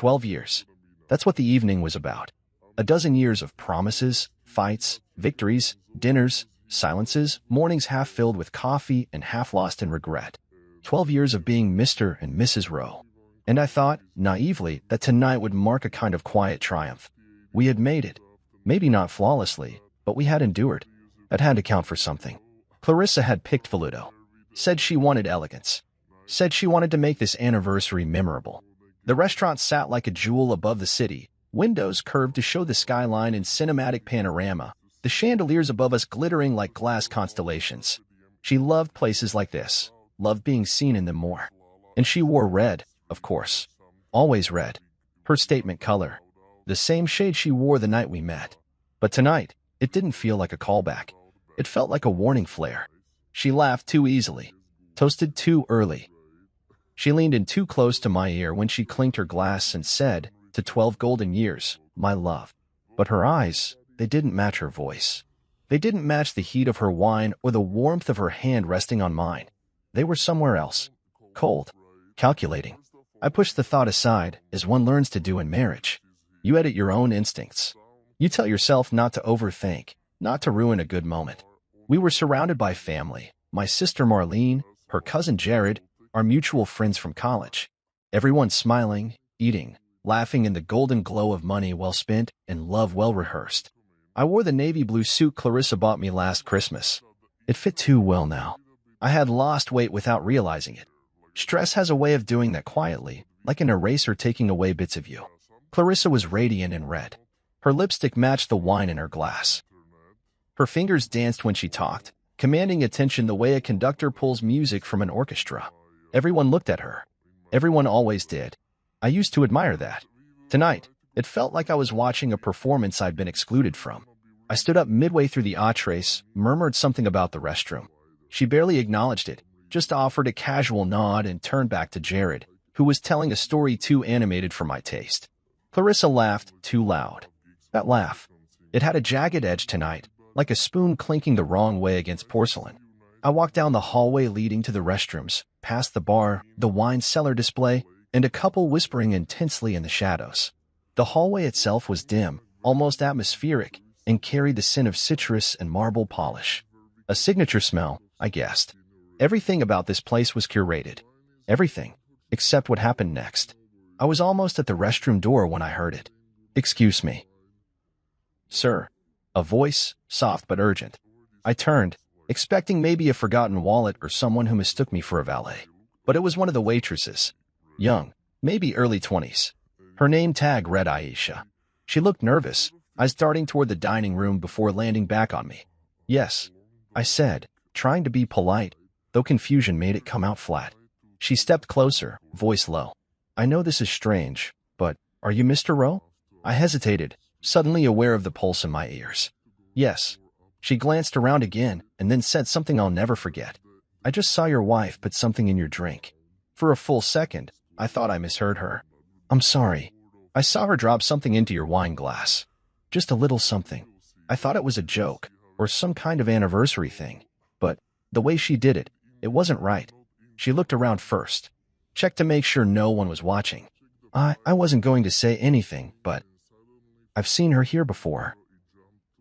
12 years. That's what the evening was about. A dozen years of promises, fights, victories, dinners, silences, mornings half filled with coffee and half lost in regret. 12 years of being Mr. and Mrs. Rowe. And I thought, naively, that tonight would mark a kind of quiet triumph. We had made it. Maybe not flawlessly, but we had endured. That had to count for something. Clarissa had picked Voluto. Said she wanted elegance. Said she wanted to make this anniversary memorable. The restaurant sat like a jewel above the city, windows curved to show the skyline in cinematic panorama, the chandeliers above us glittering like glass constellations. She loved places like this, loved being seen in them more. And she wore red, of course. Always red. Her statement color. The same shade she wore the night we met. But tonight, it didn't feel like a callback. It felt like a warning flare. She laughed too easily. Toasted too early. She leaned in too close to my ear when she clinked her glass and said, "To 12 golden years, my love." But her eyes, they didn't match her voice. They didn't match the heat of her wine or the warmth of her hand resting on mine. They were somewhere else. Cold. Calculating. I pushed the thought aside, as one learns to do in marriage. You edit your own instincts. You tell yourself not to overthink, not to ruin a good moment. We were surrounded by family. My sister Marlene, her cousin Jared, our mutual friends from college. Everyone smiling, eating, laughing in the golden glow of money well spent and love well rehearsed. I wore the navy blue suit Clarissa bought me last Christmas. It fit too well now. I had lost weight without realizing it. Stress has a way of doing that quietly, like an eraser taking away bits of you. Clarissa was radiant in red. Her lipstick matched the wine in her glass. Her fingers danced when she talked, commanding attention the way a conductor pulls music from an orchestra. Everyone looked at her. Everyone always did. I used to admire that. Tonight, it felt like I was watching a performance I'd been excluded from. I stood up midway through the entrees, murmured something about the restroom. She barely acknowledged it, just offered a casual nod and turned back to Jared, who was telling a story too animated for my taste. Clarissa laughed too loud. That laugh. It had a jagged edge tonight, like a spoon clinking the wrong way against porcelain. I walked down the hallway leading to the restrooms, past the bar, the wine cellar display, and a couple whispering intensely in the shadows. The hallway itself was dim, almost atmospheric, and carried the scent of citrus and marble polish. A signature smell, I guessed. Everything about this place was curated. Everything, except what happened next. I was almost at the restroom door when I heard it. "Excuse me." "Sir." A voice, soft but urgent. I turned, expecting maybe a forgotten wallet or someone who mistook me for a valet. But it was one of the waitresses. Young, maybe early 20s. Her name tag read Aisha. She looked nervous, eyes darting toward the dining room before landing back on me. "Yes," I said, trying to be polite, though confusion made it come out flat. She stepped closer, voice low. "I know this is strange, but are you Mr. Rowe?" I hesitated, suddenly aware of the pulse in my ears. "Yes." She glanced around again and then said something I'll never forget. "I just saw your wife put something in your drink." For a full second, I thought I misheard her. "I'm sorry. I saw her drop something into your wine glass. Just a little something. I thought it was a joke, or some kind of anniversary thing. But the way she did it, it wasn't right." She looked around first, checked to make sure no one was watching. I wasn't going to say anything, but I've seen her here before.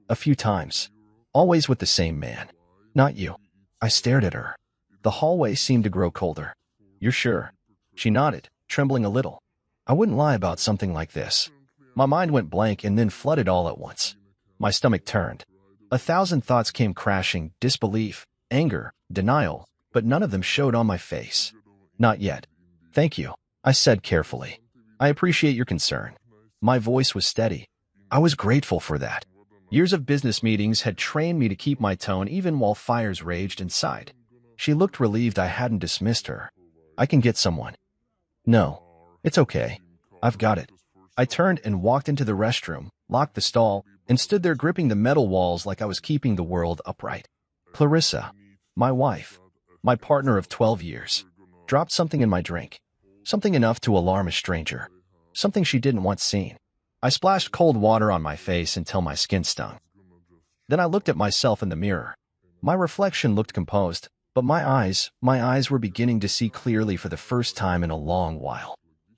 A few times. Always with the same man. Not you. I stared at her. The hallway seemed to grow colder. "You're sure?" She nodded, trembling a little. I wouldn't lie about something like this. My mind went blank and then flooded all at once. My stomach turned. 1,000 thoughts came crashing, disbelief, anger, denial, but none of them showed on my face. "Not yet. Thank you," I said carefully. "I appreciate your concern." My voice was steady. I was grateful for that. Years of business meetings had trained me to keep my tone even while fires raged inside. She looked relieved I hadn't dismissed her. "I can get someone." "No, it's okay. I've got it." I turned and walked into the restroom, locked the stall, and stood there gripping the metal walls like I was keeping the world upright. Clarissa, my wife, my partner of 12 years, dropped something in my drink. Something enough to alarm a stranger. Something she didn't want seen. I splashed cold water on my face until my skin stung. Then I looked at myself in the mirror. My reflection looked composed, but my eyes were beginning to see clearly for the first time in a long while.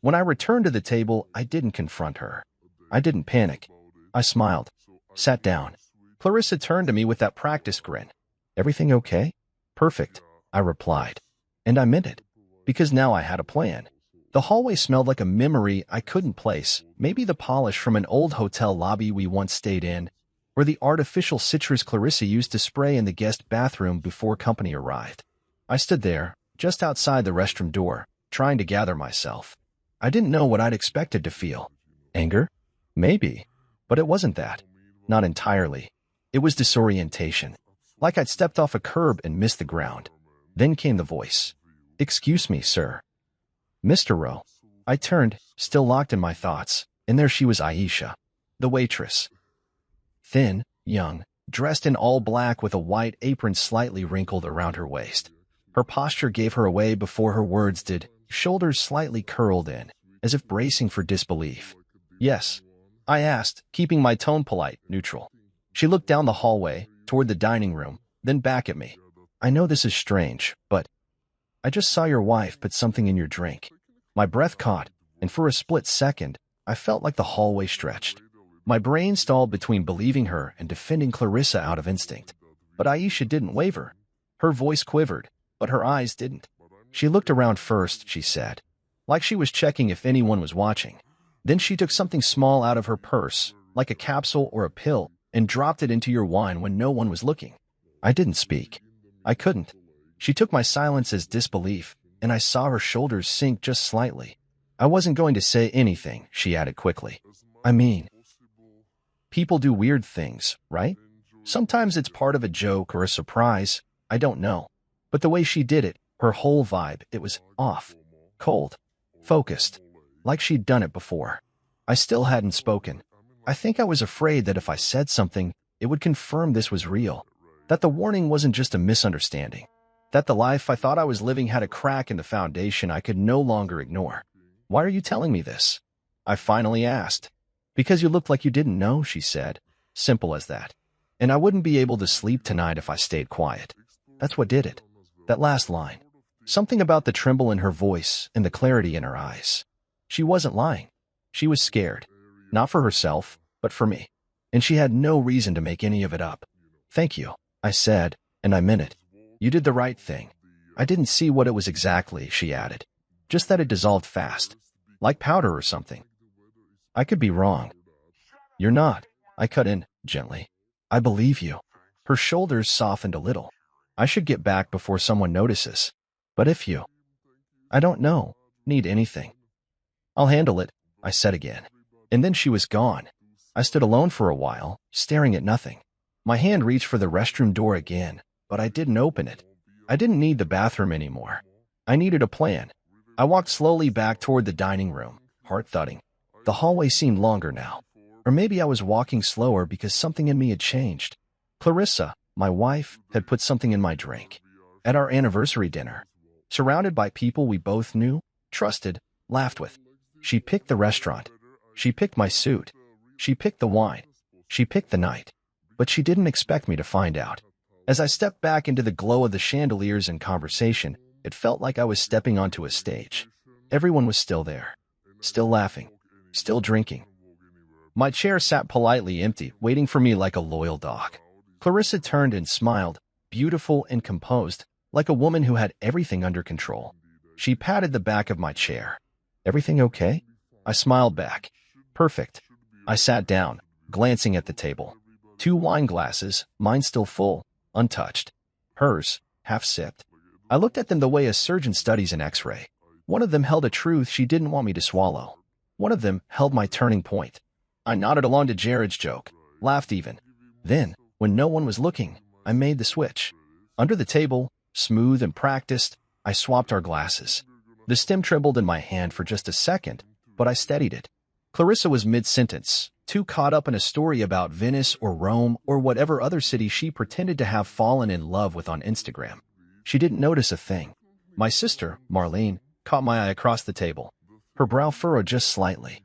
When I returned to the table, I didn't confront her. I didn't panic. I smiled, sat down. Clarissa turned to me with that practiced grin. Everything okay? Perfect, I replied. And I meant it, because now I had a plan. The hallway smelled like a memory I couldn't place, maybe the polish from an old hotel lobby we once stayed in, or the artificial citrus Clarissa used to spray in the guest bathroom before company arrived. I stood there, just outside the restroom door, trying to gather myself. I didn't know what I'd expected to feel. Anger? Maybe. But it wasn't that. Not entirely. It was disorientation. Like I'd stepped off a curb and missed the ground. Then came the voice. Excuse me, sir. Mr. Rowe. I turned, still locked in my thoughts, and there she was, Aisha, the waitress. Thin, young, dressed in all black with a white apron slightly wrinkled around her waist. Her posture gave her away before her words did, shoulders slightly curled in, as if bracing for disbelief. Yes, I asked, keeping my tone polite, neutral. She looked down the hallway, toward the dining room, then back at me. I know this is strange, but I just saw your wife put something in your drink. My breath caught, and for a split second, I felt like the hallway stretched. My brain stalled between believing her and defending Clarissa out of instinct. But Aisha didn't waver. Her voice quivered, but her eyes didn't. She looked around first, she said, like she was checking if anyone was watching. Then she took something small out of her purse, like a capsule or a pill, and dropped it into your wine when no one was looking. I didn't speak. I couldn't. She took my silence as disbelief, and I saw her shoulders sink just slightly. I wasn't going to say anything, she added quickly. I mean, people do weird things, right? Sometimes it's part of a joke or a surprise, I don't know. But the way she did it, her whole vibe, it was off, cold, focused, like she'd done it before. I still hadn't spoken. I think I was afraid that if I said something, it would confirm this was real, that the warning wasn't just a misunderstanding, that the life I thought I was living had a crack in the foundation I could no longer ignore. Why are you telling me this? I finally asked. Because you looked like you didn't know, she said. Simple as that. And I wouldn't be able to sleep tonight if I stayed quiet. That's what did it. That last line. Something about the tremble in her voice and the clarity in her eyes. She wasn't lying. She was scared. Not for herself, but for me. And she had no reason to make any of it up. Thank you, I said, and I meant it. You did the right thing. I didn't see what it was exactly, she added. Just that it dissolved fast. Like powder or something. I could be wrong. You're not, I cut in, gently. I believe you. Her shoulders softened a little. I should get back before someone notices. But if you, I don't know, need anything, I'll handle it, I said again. And then she was gone. I stood alone for a while, staring at nothing. My hand reached for the restroom door again, but I didn't open it. I didn't need the bathroom anymore. I needed a plan. I walked slowly back toward the dining room, heart thudding. The hallway seemed longer now. Or maybe I was walking slower because something in me had changed. Clarissa, my wife, had put something in my drink. At our anniversary dinner. Surrounded by people we both knew, trusted, laughed with. She picked the restaurant. She picked my suit. She picked the wine. She picked the night. But she didn't expect me to find out. As I stepped back into the glow of the chandeliers and conversation, it felt like I was stepping onto a stage. Everyone was still there. Still laughing. Still drinking. My chair sat politely empty, waiting for me like a loyal dog. Clarissa turned and smiled, beautiful and composed, like a woman who had everything under control. She patted the back of my chair. Everything okay? I smiled back. Perfect. I sat down, glancing at the table. 2 wine glasses, mine still full, untouched. Hers, half sipped. I looked at them the way a surgeon studies an x-ray. One of them held a truth she didn't want me to swallow. One of them held my turning point. I nodded along to Jared's joke, laughed even. Then, when no one was looking, I made the switch. Under the table, smooth and practiced, I swapped our glasses. The stem trembled in my hand for just a second, but I steadied it. Clarissa was mid-sentence, too caught up in a story about Venice or Rome or whatever other city she pretended to have fallen in love with on Instagram. She didn't notice a thing. My sister, Marlene, caught my eye across the table. Her brow furrowed just slightly.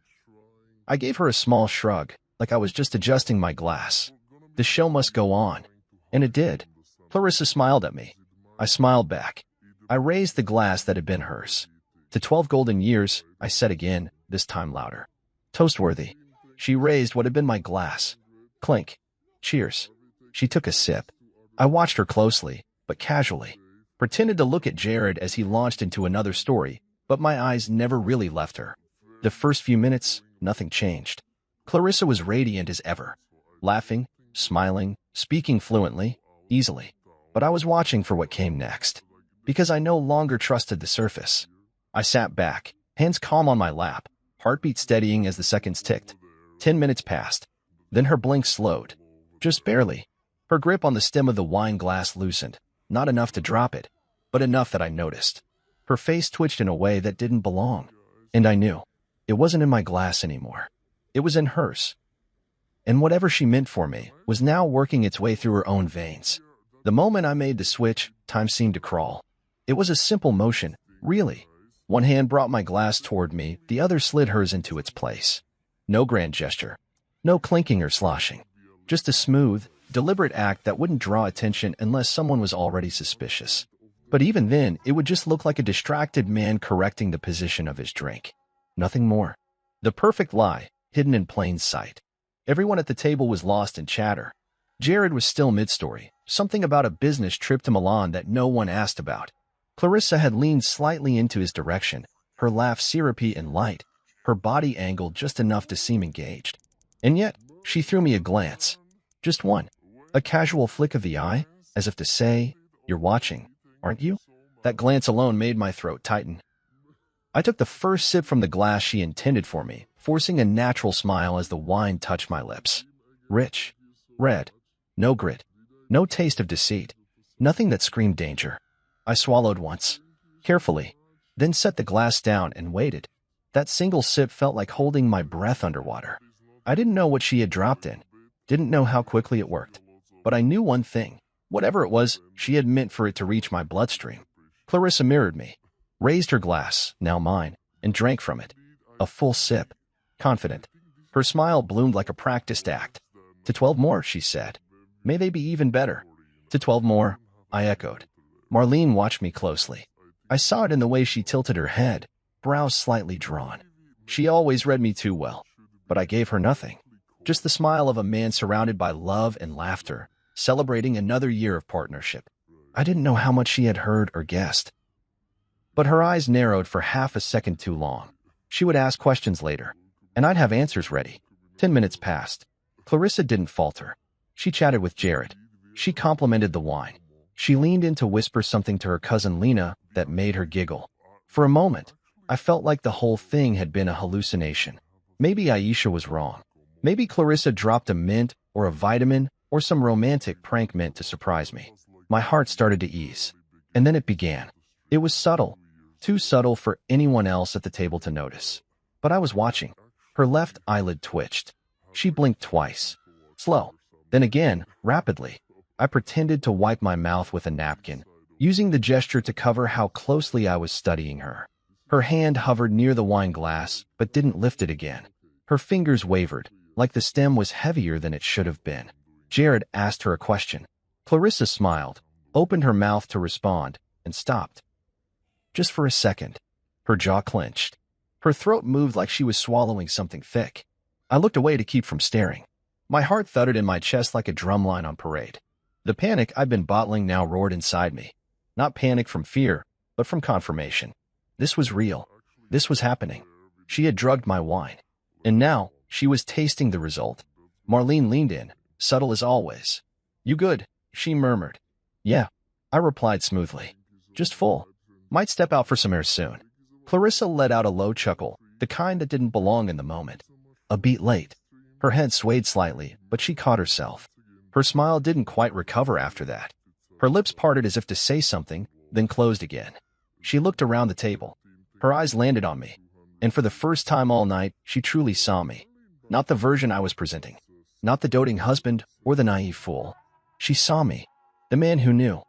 I gave her a small shrug, like I was just adjusting my glass. The show must go on. And it did. Clarissa smiled at me. I smiled back. I raised the glass that had been hers. To 12 golden years, I said again, this time louder. Toastworthy. She raised what had been my glass. Clink. Cheers. She took a sip. I watched her closely, but casually. Pretended to look at Jared as he launched into another story, but my eyes never really left her. The first few minutes, nothing changed. Clarissa was radiant as ever. Laughing, smiling, speaking fluently, easily. But I was watching for what came next. Because I no longer trusted the surface. I sat back, hands calm on my lap, heartbeat steadying as the seconds ticked. 10 minutes passed. Then her blink slowed. Just barely. Her grip on the stem of the wine glass loosened. Not enough to drop it, but enough that I noticed. Her face twitched in a way that didn't belong. And I knew. It wasn't in my glass anymore. It was in hers. And whatever she meant for me was now working its way through her own veins. The moment I made the switch, time seemed to crawl. It was a simple motion, really. One hand brought my glass toward me, the other slid hers into its place. No grand gesture. No clinking or sloshing. Just a smooth, deliberate act that wouldn't draw attention unless someone was already suspicious. But even then, it would just look like a distracted man correcting the position of his drink. Nothing more. The perfect lie, hidden in plain sight. Everyone at the table was lost in chatter. Jared was still mid-story, something about a business trip to Milan that no one asked about. Clarissa had leaned slightly into his direction, her laugh syrupy and light, her body angled just enough to seem engaged. And yet, she threw me a glance. Just one. A casual flick of the eye, as if to say, "You're watching, aren't you?" That glance alone made my throat tighten. I took the first sip from the glass she intended for me, forcing a natural smile as the wine touched my lips. Rich. Red. No grit. No taste of deceit. Nothing that screamed danger. I swallowed once. Carefully. Then set the glass down and waited. That single sip felt like holding my breath underwater. I didn't know what she had dropped in. Didn't know how quickly it worked. But I knew one thing. Whatever it was, she had meant for it to reach my bloodstream. Clarissa mirrored me. Raised her glass, now mine, and drank from it. A full sip. Confident. Her smile bloomed like a practiced act. To 12 more, she said. May they be even better. To 12 more, I echoed. Marlene watched me closely. I saw it in the way she tilted her head, brows slightly drawn. She always read me too well, but I gave her nothing. Just the smile of a man surrounded by love and laughter, celebrating another year of partnership. I didn't know how much she had heard or guessed. But her eyes narrowed for half a second too long. She would ask questions later, and I'd have answers ready. 10 minutes passed. Clarissa didn't falter. She chatted with Jared. She complimented the wine. She leaned in to whisper something to her cousin Lena that made her giggle. For a moment, I felt like the whole thing had been a hallucination. Maybe Aisha was wrong. Maybe Clarissa dropped a mint or a vitamin or some romantic prank meant to surprise me. My heart started to ease. And then it began. It was subtle. Too subtle for anyone else at the table to notice. But I was watching. Her left eyelid twitched. She blinked twice. Slow. Then again, rapidly. I pretended to wipe my mouth with a napkin, using the gesture to cover how closely I was studying her. Her hand hovered near the wine glass, but didn't lift it again. Her fingers wavered, like the stem was heavier than it should have been. Jared asked her a question. Clarissa smiled, opened her mouth to respond, and stopped. Just for a second. Her jaw clenched. Her throat moved like she was swallowing something thick. I looked away to keep from staring. My heart thudded in my chest like a drumline on parade. The panic I'd been bottling now roared inside me. Not panic from fear, but from confirmation. This was real. This was happening. She had drugged my wine. And now, she was tasting the result. Marlene leaned in, subtle as always. "You good?" she murmured. "Yeah," I replied smoothly. "Just full. Might step out for some air soon." Clarissa let out a low chuckle, the kind that didn't belong in the moment. A beat late. Her head swayed slightly, but she caught herself. Her smile didn't quite recover after that. Her lips parted as if to say something, then closed again. She looked around the table. Her eyes landed on me. And for the first time all night, she truly saw me. Not the version I was presenting. Not the doting husband or the naive fool. She saw me. The man who knew.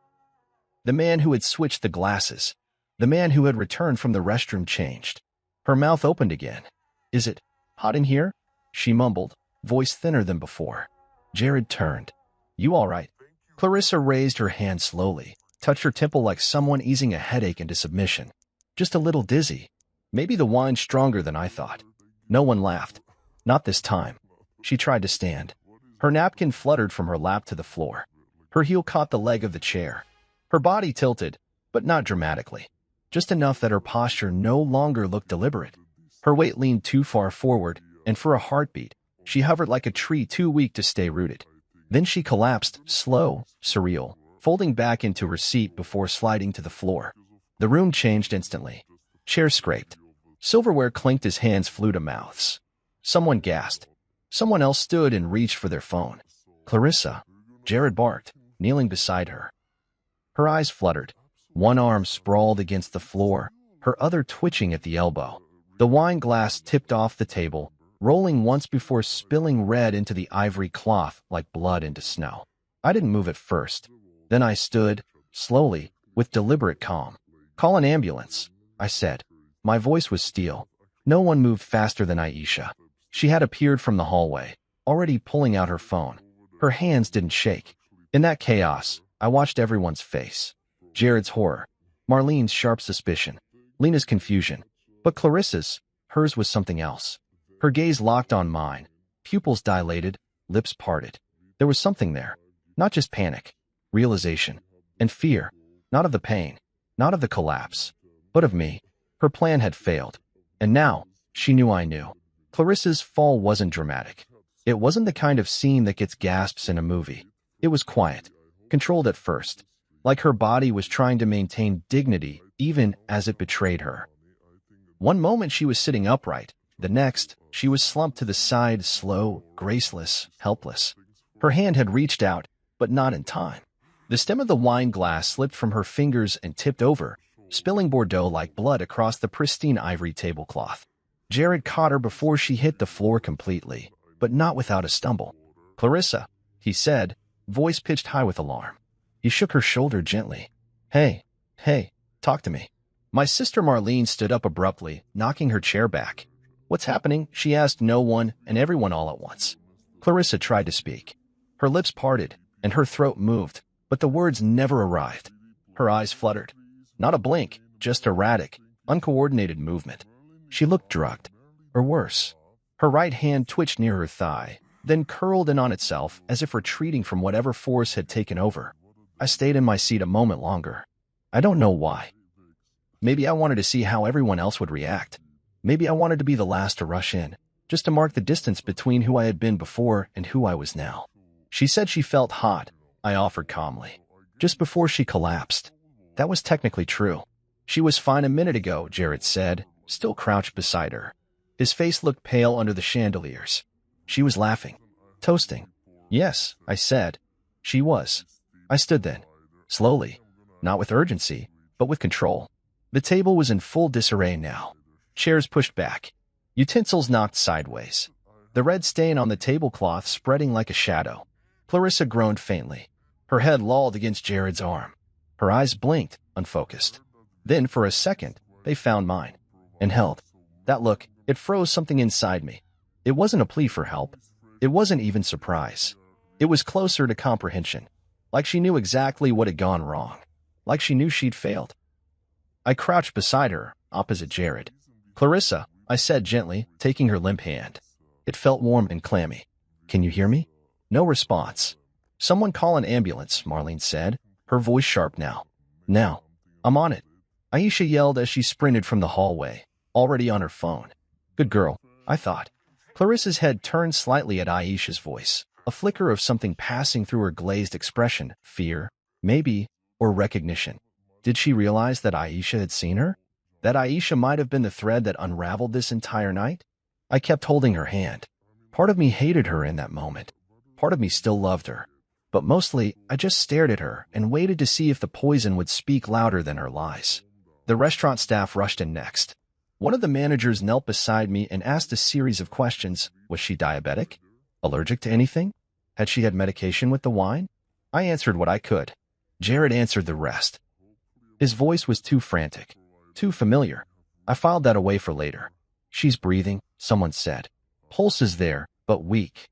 The man who had switched the glasses. The man who had returned from the restroom changed. Her mouth opened again. "Is it hot in here?" she mumbled, voice thinner than before. Jared turned. "You all right?" Clarissa raised her hand slowly, touched her temple like someone easing a headache into submission. "Just a little dizzy," Maybe the wine's stronger than I thought. No one laughed. Not this time. She tried to stand. Her napkin fluttered from her lap to the floor. Her heel caught the leg of the chair. Her body tilted, but not dramatically. Just enough that her posture no longer looked deliberate. Her weight leaned too far forward, and for a heartbeat, she hovered like a tree too weak to stay rooted. Then she collapsed, slow, surreal, folding back into her seat before sliding to the floor. The room changed instantly. Chairs scraped. Silverware clinked as hands flew to mouths. Someone gasped. Someone else stood and reached for their phone. Clarissa, Jared barked, kneeling beside her. Her eyes fluttered. One arm sprawled against the floor, her other twitching at the elbow. The wine glass tipped off the table, rolling once before spilling red into the ivory cloth like blood into snow. I didn't move at first. Then I stood, slowly, with deliberate calm. "Call an ambulance," I said. My voice was steel. No one moved faster than Aisha. She had appeared from the hallway, already pulling out her phone. Her hands didn't shake. In that chaos, I watched everyone's face. Jared's horror, Marlene's sharp suspicion, Lena's confusion. But Clarissa's, hers was something else. Her gaze locked on mine, pupils dilated, lips parted. There was something there. Not just panic, realization, and fear. Not of the pain, not of the collapse, but of me. Her plan had failed. And now, she knew I knew. Clarissa's fall wasn't dramatic. It wasn't the kind of scene that gets gasps in a movie. It was quiet, controlled at first, like her body was trying to maintain dignity even as it betrayed her. One moment she was sitting upright, the next, she was slumped to the side, slow, graceless, helpless. Her hand had reached out, but not in time. The stem of the wine glass slipped from her fingers and tipped over, spilling Bordeaux-like blood across the pristine ivory tablecloth. Jared caught her before she hit the floor completely, but not without a stumble. "Clarissa," he said, voice pitched high with alarm. He shook her shoulder gently. Hey, talk to me." My sister Marlene stood up abruptly, knocking her chair back. "What's happening?" she asked no one and everyone all at once. Clarissa tried to speak. Her lips parted, and her throat moved, but the words never arrived. Her eyes fluttered. Not a blink, just erratic, uncoordinated movement. She looked drugged, or worse. Her right hand twitched near her thigh, then curled in on itself as if retreating from whatever force had taken over. I stayed in my seat a moment longer. I don't know why. Maybe I wanted to see how everyone else would react. Maybe I wanted to be the last to rush in, just to mark the distance between who I had been before and who I was now. "She said she felt hot," I offered calmly. "Just before she collapsed." That was technically true. "She was fine a minute ago," Jared said, still crouched beside her. His face looked pale under the chandeliers. "She was laughing. Toasting." "Yes," I said. "She was." I stood then, slowly, not with urgency, but with control. The table was in full disarray now. Chairs pushed back. Utensils knocked sideways. The red stain on the tablecloth spreading like a shadow. Clarissa groaned faintly. Her head lolled against Jared's arm. Her eyes blinked, unfocused. Then, for a second, they found mine. And held. That look, it froze something inside me. It wasn't a plea for help. It wasn't even surprise. It was closer to comprehension. Like she knew exactly what had gone wrong. Like she knew she'd failed. I crouched beside her, opposite Jared. "Clarissa," I said gently, taking her limp hand. It felt warm and clammy. "Can you hear me?" No response. "Someone call an ambulance," Marlene said, her voice sharp now. "Now. I'm on it." Aisha yelled as she sprinted from the hallway, already on her phone. Good girl, I thought. Clarissa's head turned slightly at Aisha's voice, a flicker of something passing through her glazed expression, fear, maybe, or recognition. Did she realize that Aisha had seen her? That Aisha might have been the thread that unraveled this entire night? I kept holding her hand. Part of me hated her in that moment. Part of me still loved her. But mostly, I just stared at her and waited to see if the poison would speak louder than her lies. The restaurant staff rushed in next. One of the managers knelt beside me and asked a series of questions. Was she diabetic? Allergic to anything? Had she had medication with the wine? I answered what I could. Jared answered the rest. His voice was too frantic, too familiar. I filed that away for later. She's breathing, someone said. Pulse is there, but weak.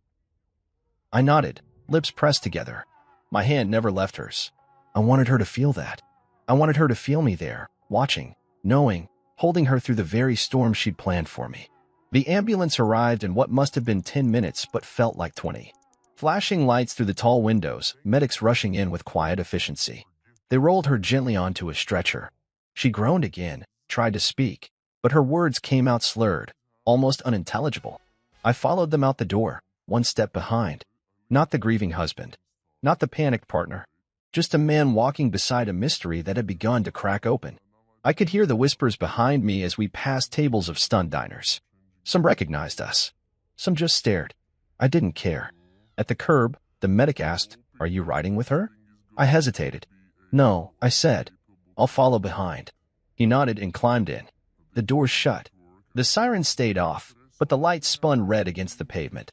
I nodded, lips pressed together. My hand never left hers. I wanted her to feel that. I wanted her to feel me there, watching, knowing, holding her through the very storm she'd planned for me. The ambulance arrived in what must have been 10 minutes but felt like 20. Flashing lights through the tall windows, medics rushing in with quiet efficiency. They rolled her gently onto a stretcher. She groaned again, tried to speak, but her words came out slurred, almost unintelligible. I followed them out the door, one step behind. Not the grieving husband, not the panicked partner, just a man walking beside a mystery that had begun to crack open. I could hear the whispers behind me as we passed tables of stunned diners. Some recognized us. Some just stared. I didn't care. At the curb, the medic asked, "Are you riding with her?" I hesitated. "No," I said. "I'll follow behind." He nodded and climbed in. The doors shut. The siren stayed off, but the lights spun red against the pavement.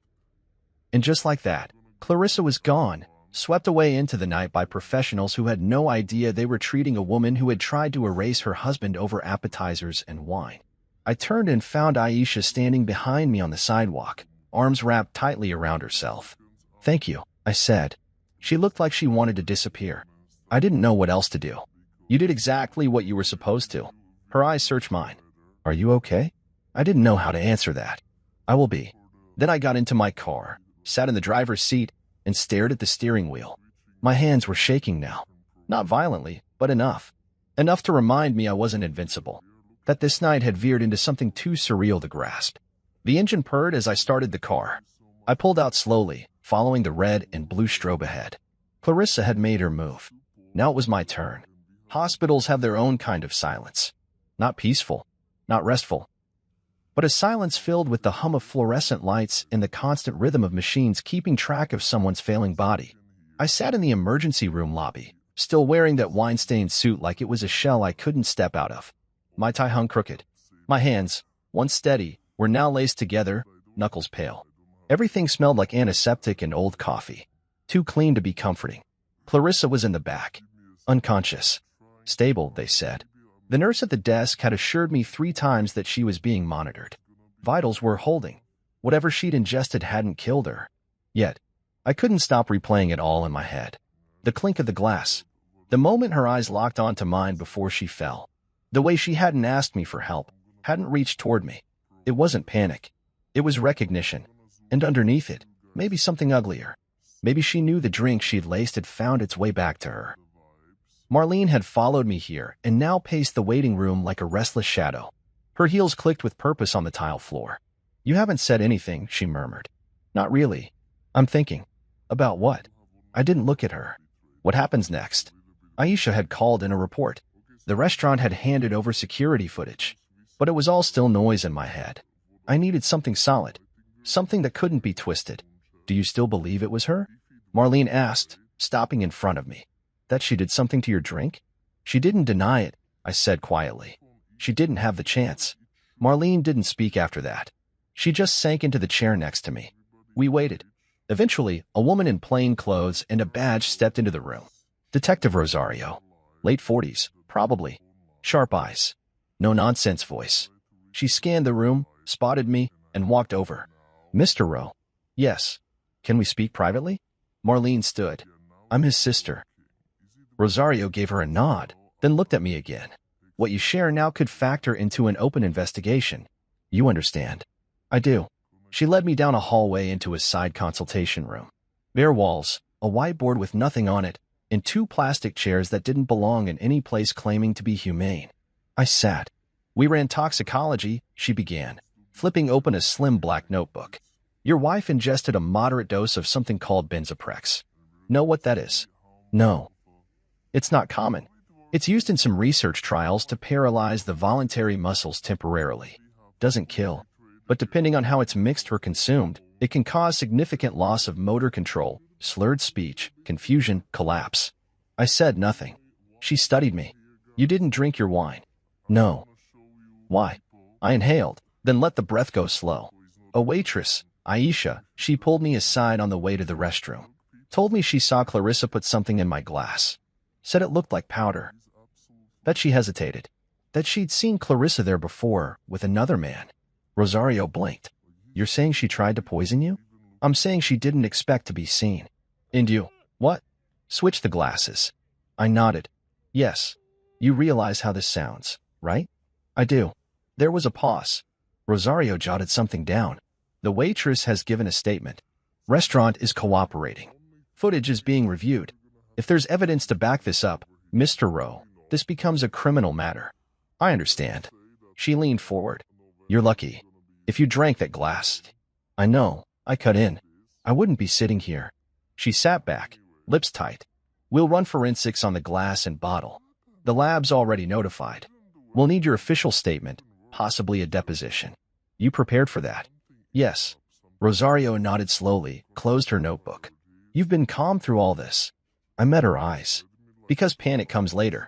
And just like that, Clarissa was gone, swept away into the night by professionals who had no idea they were treating a woman who had tried to erase her husband over appetizers and wine. I turned and found Aisha standing behind me on the sidewalk, arms wrapped tightly around herself. "Thank you," I said. She looked like she wanted to disappear. I didn't know what else to do. "You did exactly what you were supposed to." Her eyes searched mine. "Are you okay?" I didn't know how to answer that. "I will be." Then I got into my car, sat in the driver's seat, and stared at the steering wheel. My hands were shaking now. Not violently, but enough. Enough to remind me I wasn't invincible. That this night had veered into something too surreal to grasp. The engine purred as I started the car. I pulled out slowly, following the red and blue strobe ahead. Clarissa had made her move. Now it was my turn. Hospitals have their own kind of silence. Not peaceful, not restful, but a silence filled with the hum of fluorescent lights and the constant rhythm of machines keeping track of someone's failing body. I sat in the emergency room lobby, still wearing that wine-stained suit like it was a shell I couldn't step out of. My tie hung crooked. My hands, once steady, were now laced together, knuckles pale. Everything smelled like antiseptic and old coffee. Too clean to be comforting. Clarissa was in the back. Unconscious. Stable, they said. The nurse at the desk had assured me 3 times that she was being monitored. Vitals were holding. Whatever she'd ingested hadn't killed her. Yet, I couldn't stop replaying it all in my head. The clink of the glass. The moment her eyes locked onto mine before she fell. The way she hadn't asked me for help, hadn't reached toward me. It wasn't panic. It was recognition. And underneath it, maybe something uglier. Maybe she knew the drink she'd laced had found its way back to her. Marlene had followed me here and now paced the waiting room like a restless shadow. Her heels clicked with purpose on the tile floor. "You haven't said anything," she murmured. "Not really. I'm thinking." "About what?" I didn't look at her. "What happens next?" Aisha had called in a report. The restaurant had handed over security footage. But it was all still noise in my head. I needed something solid. Something that couldn't be twisted. "Do you still believe it was her?" Marlene asked, stopping in front of me. "That she did something to your drink?" "She didn't deny it," I said quietly. "She didn't have the chance." Marlene didn't speak after that. She just sank into the chair next to me. We waited. Eventually, a woman in plain clothes and a badge stepped into the room. Detective Rosario. Late 40s, probably. Sharp eyes. No-nonsense voice. She scanned the room, spotted me, and walked over. "Mr. Rowe." "Yes. Can we speak privately?" Marlene stood. "I'm his sister." Rosario gave her a nod, then looked at me again. "What you share now could factor into an open investigation. You understand?" "I do." She led me down a hallway into a side consultation room. Bare walls, a whiteboard with nothing on it, and 2 plastic chairs that didn't belong in any place claiming to be humane. I sat. "We ran toxicology," she began, flipping open a slim black notebook. "Your wife ingested a moderate dose of something called benzoprex. Know what that is?" "No." "It's not common. It's used in some research trials to paralyze the voluntary muscles temporarily. Doesn't kill, but depending on how it's mixed or consumed, it can cause significant loss of motor control, slurred speech, confusion, collapse." I said nothing. She studied me. "You didn't drink your wine?" "No." "Why?" I inhaled, then let the breath go slow. "A waitress, Aisha," she pulled me aside on the way to the restroom. "Told me she saw Clarissa put something in my glass. Said it looked like powder." That she hesitated. That she'd seen Clarissa there before, with another man. Rosario blinked. "You're saying she tried to poison you?" "I'm saying she didn't expect to be seen." "And you, what?" "Switch the glasses." I nodded. "Yes. You realize how this sounds, right?" "I do." There was a pause. Rosario jotted something down. The waitress has given a statement. Restaurant is cooperating. Footage is being reviewed. If there's evidence to back this up, Mr. Rowe, this becomes a criminal matter. I understand. She leaned forward. You're lucky. If you drank that glass. I know. I cut in. I wouldn't be sitting here. She sat back, lips tight. We'll run forensics on the glass and bottle. The lab's already notified. We'll need your official statement, possibly a deposition. You prepared for that? Yes. Rosario nodded slowly, closed her notebook. You've been calm through all this. I met her eyes. Because panic comes later.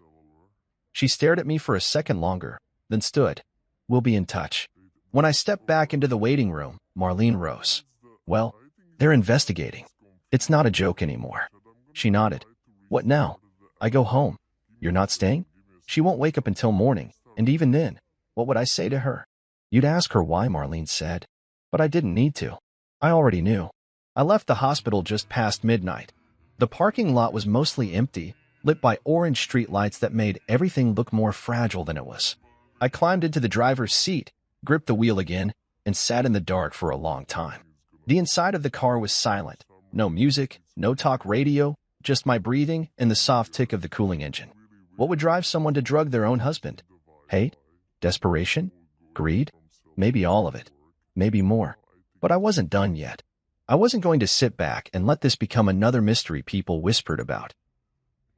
She stared at me for a second longer, then stood. We'll be in touch. When I stepped back into the waiting room, Marlene rose. Well, they're investigating. It's not a joke anymore. She nodded. What now? I go home. You're not staying? She won't wake up until morning, and even then, what would I say to her? You'd ask her why, Marlene said. But I didn't need to. I already knew. I left the hospital just past midnight. The parking lot was mostly empty, lit by orange street lights that made everything look more fragile than it was. I climbed into the driver's seat, gripped the wheel again, and sat in the dark for a long time. The inside of the car was silent. No music, no talk radio, just my breathing and the soft tick of the cooling engine. What would drive someone to drug their own husband? Hate? Desperation? Greed? Maybe all of it. Maybe more. But I wasn't done yet. I wasn't going to sit back and let this become another mystery people whispered about.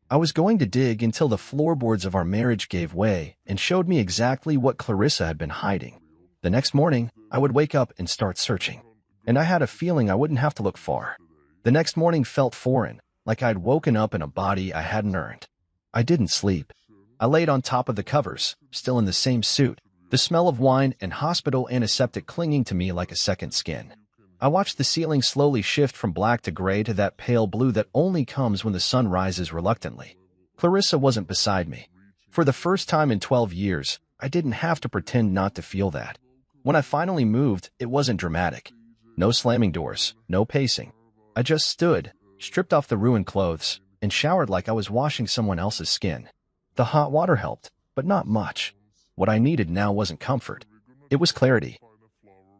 I was going to dig until the floorboards of our marriage gave way and showed me exactly what Clarissa had been hiding. The next morning, I would wake up and start searching. And I had a feeling I wouldn't have to look far. The next morning felt foreign, like I'd woken up in a body I hadn't earned. I didn't sleep. I laid on top of the covers, still in the same suit, the smell of wine and hospital antiseptic clinging to me like a second skin. I watched the ceiling slowly shift from black to gray to that pale blue that only comes when the sun rises reluctantly. Clarissa wasn't beside me. For the first time in 12 years, I didn't have to pretend not to feel that. When I finally moved, it wasn't dramatic. No slamming doors, no pacing. I just stood, stripped off the ruined clothes, and showered like I was washing someone else's skin. The hot water helped, but not much. What I needed now wasn't comfort. It was clarity.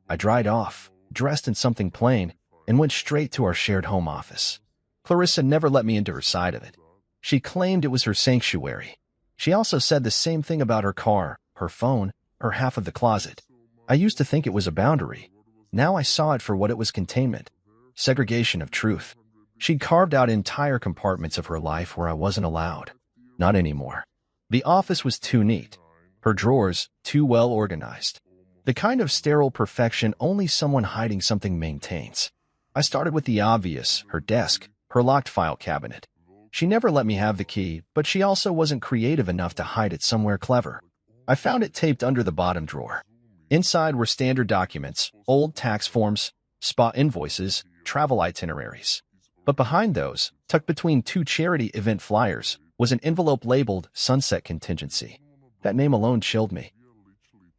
I dried off, dressed in something plain, and went straight to our shared home office. Clarissa never let me into her side of it. She claimed it was her sanctuary. She also said the same thing about her car, her phone, her half of the closet. I used to think it was a boundary. Now I saw it for what it was: containment. Segregation of truth. She'd carved out entire compartments of her life where I wasn't allowed. Not anymore. The office was too neat. Her drawers, too well organized. The kind of sterile perfection only someone hiding something maintains. I started with the obvious, her desk, her locked file cabinet. She never let me have the key, but she also wasn't creative enough to hide it somewhere clever. I found it taped under the bottom drawer. Inside were standard documents, old tax forms, spa invoices, travel itineraries. But behind those, tucked between two charity event flyers, was an envelope labeled Sunset Contingency. That name alone chilled me.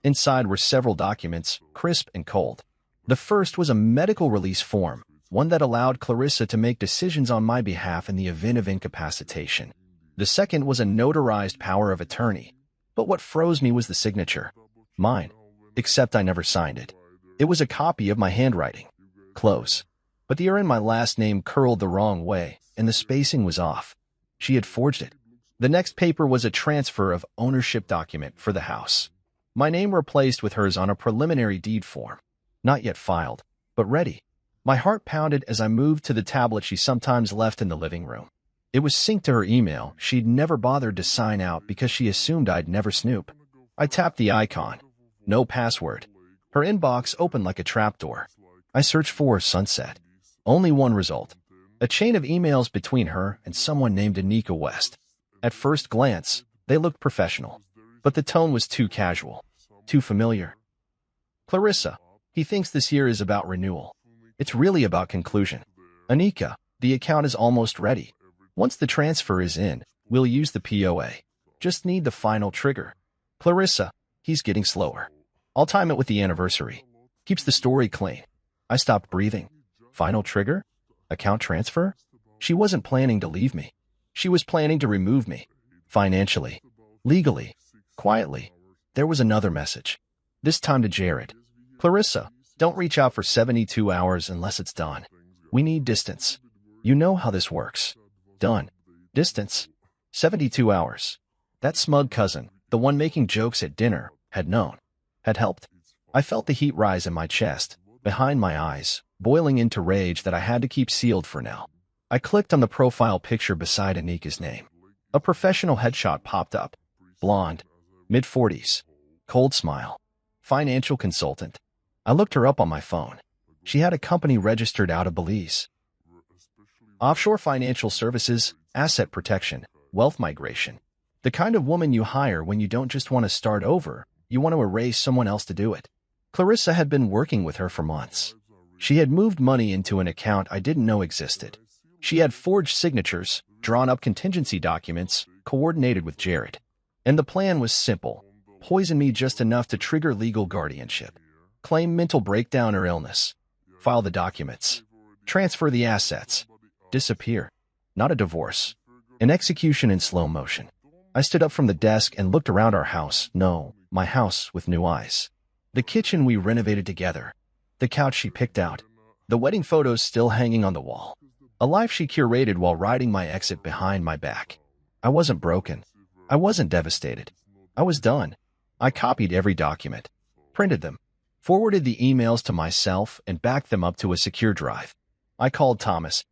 Inside were several documents, crisp and cold. The first was a medical release form, one that allowed Clarissa to make decisions on my behalf in the event of incapacitation. The second was a notarized power of attorney. But what froze me was the signature. Mine. Except I never signed it. It was a copy of my handwriting. Close. But the R in my last name curled the wrong way, and the spacing was off. She had forged it. The next paper was a transfer of ownership document for the house. My name replaced with hers on a preliminary deed form. Not yet filed, but ready. My heart pounded as I moved to the tablet she sometimes left in the living room. It was synced to her email she'd never bothered to sign out because she assumed I'd never snoop. I tapped the icon. No password. Her inbox opened like a trapdoor. I searched for Sunset. Only one result. A chain of emails between her and someone named Anika West. At first glance, they looked professional. But the tone was too casual. Too familiar. Clarissa, he thinks this year is about renewal. It's really about conclusion. Anika, the account is almost ready. Once the transfer is in, we'll use the POA. Just need the final trigger. Clarissa, he's getting slower. I'll time it with the anniversary. Keeps the story clean. I stopped breathing. Final trigger? Account transfer? She wasn't planning to leave me. She was planning to remove me. Financially. Legally. Quietly. There was another message. This time to Jared. Clarissa, don't reach out for 72 hours unless it's done. We need distance. You know how this works. Done. Distance. 72 hours. That smug cousin, the one making jokes at dinner, had known. Had helped. I felt the heat rise in my chest, behind my eyes, boiling into rage that I had to keep sealed for now. I clicked on the profile picture beside Anika's name. A professional headshot popped up. Blonde. Mid-40s. Cold smile. Financial consultant. I looked her up on my phone. She had a company registered out of Belize. Offshore financial services, asset protection, wealth migration. The kind of woman you hire when you don't just want to start over, you want to erase someone else to do it. Clarissa had been working with her for months. She had moved money into an account I didn't know existed. She had forged signatures, drawn up contingency documents, coordinated with Jared. And the plan was simple. Poison me just enough to trigger legal guardianship. Claim mental breakdown or illness. File the documents. Transfer the assets. Disappear. Not a divorce. An execution in slow motion. I stood up from the desk and looked around our house. No, my house with new eyes. The kitchen we renovated together. The couch she picked out. The wedding photos still hanging on the wall. A life she curated while riding my exit behind my back. I wasn't broken. I wasn't devastated. I was done. I copied every document. Printed them. Forwarded the emails to myself and backed them up to a secure drive. I called Thomas,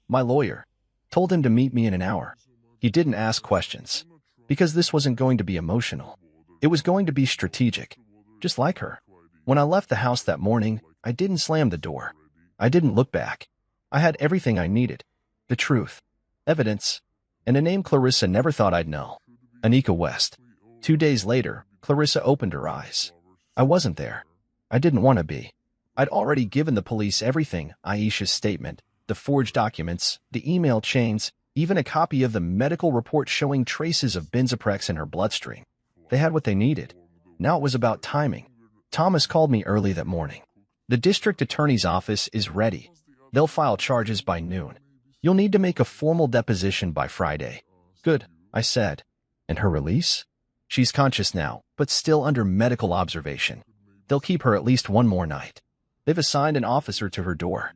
my lawyer. Told him to meet me in an hour. He didn't ask questions. Because this wasn't going to be emotional. It was going to be strategic. Just like her. When I left the house that morning, I didn't slam the door. I didn't look back. I had everything I needed. The truth. Evidence. And a name Clarissa never thought I'd know. Anika West. 2 days later, Clarissa opened her eyes. I wasn't there. I didn't want to be. I'd already given the police everything, Aisha's statement, the forged documents, the email chains, even a copy of the medical report showing traces of benzoprex in her bloodstream. They had what they needed. Now it was about timing. Thomas called me early that morning. The district attorney's office is ready. They'll file charges by noon. You'll need to make a formal deposition by Friday. Good, I said. And her release? She's conscious now, but still under medical observation. They'll keep her at least one more night. They've assigned an officer to her door.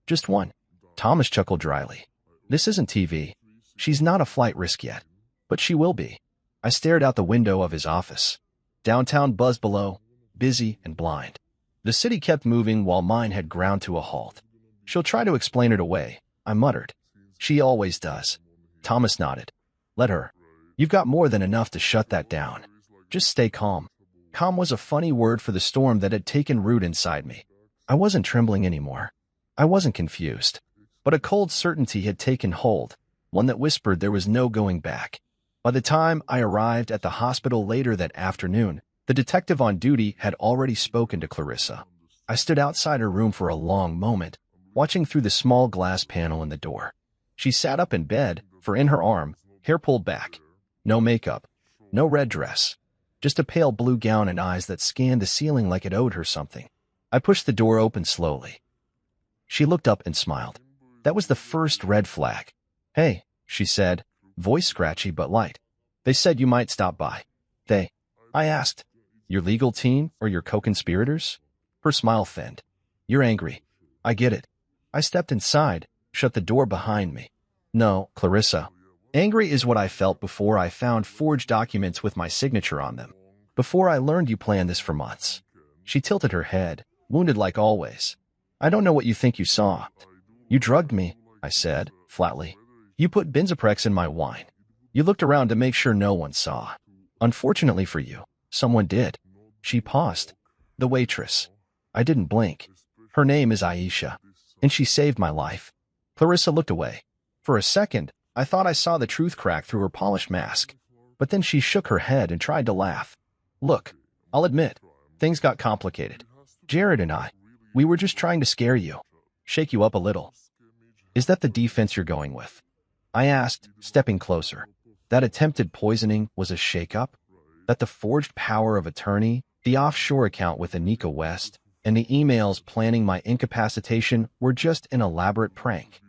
Just one. Thomas chuckled dryly. This isn't TV. She's not a flight risk yet. But she will be. I stared out the window of his office. Downtown buzzed below, busy and blind. The city kept moving while mine had ground to a halt. She'll try to explain it away, I muttered. She always does. Thomas nodded. Let her. You've got more than enough to shut that down. Just stay calm. Calm was a funny word for the storm that had taken root inside me. I wasn't trembling anymore. I wasn't confused. But a cold certainty had taken hold, one that whispered there was no going back. By the time I arrived at the hospital later that afternoon, the detective on duty had already spoken to Clarissa. I stood outside her room for a long moment, watching through the small glass panel in the door. She sat up in bed, for in her arm, hair pulled back. No makeup. No red dress. Just a pale blue gown and eyes that scanned the ceiling like it owed her something. I pushed the door open slowly. She looked up and smiled. That was the first red flag. Hey, she said, voice scratchy but light. They said you might stop by. They? I asked. Your legal team or your co-conspirators? Her smile thinned. You're angry. I get it. I stepped inside, shut the door behind me. No, Clarissa. Angry is what I felt before I found forged documents with my signature on them. Before I learned you planned this for months. She tilted her head, wounded like always. I don't know what you think you saw. You drugged me, I said, flatly. You put benzoprex in my wine. You looked around to make sure no one saw. Unfortunately for you, someone did. She paused. The waitress. I didn't blink. Her name is Aisha, and she saved my life. Clarissa looked away. For a second, I thought I saw the truth crack through her polished mask. But then she shook her head and tried to laugh. Look, I'll admit, things got complicated. Jared and I, we were just trying to scare you. Shake you up a little. Is that the defense you're going with? I asked, stepping closer. That attempted poisoning was a shake-up? That the forged power of attorney, the offshore account with Anika West, and the emails planning my incapacitation were just an elaborate prank?